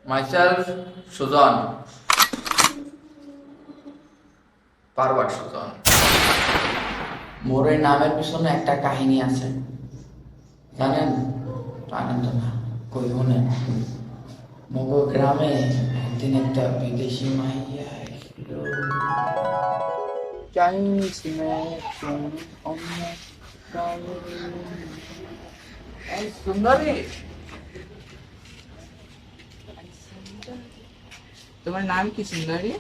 Myself Sujan, পারভাট Sujan. মোর এই নামের পিছনে একটা কাহিনী আছে, জানেন? জানেন তো না, কই শুনেন। মগো গ্রামে একদিন একটা বিদেশি মাইয়া এসেছিল। চাইনিজ সুন্দরী, তোমার নাম কি সুন্দরী?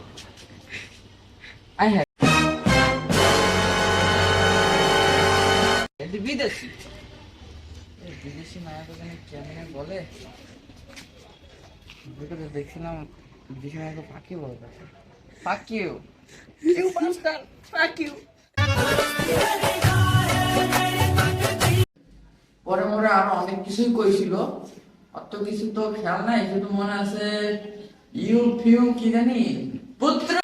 বিদেশি বিদেশি মায়াকে কেমনে বলে? দেখছিলাম বিদেশি মায়াকে ফাঁকি বলে। ফাঁকিও ইউ মাস্টার, ফাঁকিও। পরে মোরে আরো অনেক কিছুই কইছিল, অত কিছু তো খেয়াল নাই, শুধু মনে আছে ইউ ফিউ কি জানি পুত্র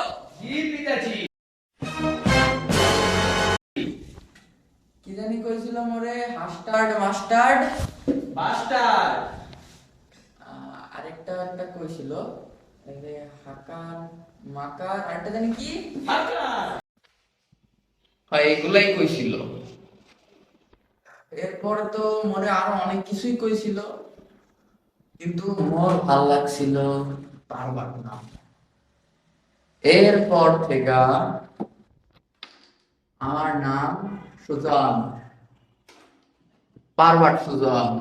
কি জানি কইছিল মোরে, হাস্টার্ড মাস্টার্ড মাস্টার্ড। আরেকটা একটা কইছিল এই যে হাকার মাকার, আরেকটা জানি কি হাকার। হয় এগুলাই কইছিল। এরপরে তো মোরে আরো অনেক কিছুই কইছিল, কিন্তু মোর ভাল লাগছিল পারভাট নাম। এরপর থেকে আমার নাম সুজন, পারভাট সুজন।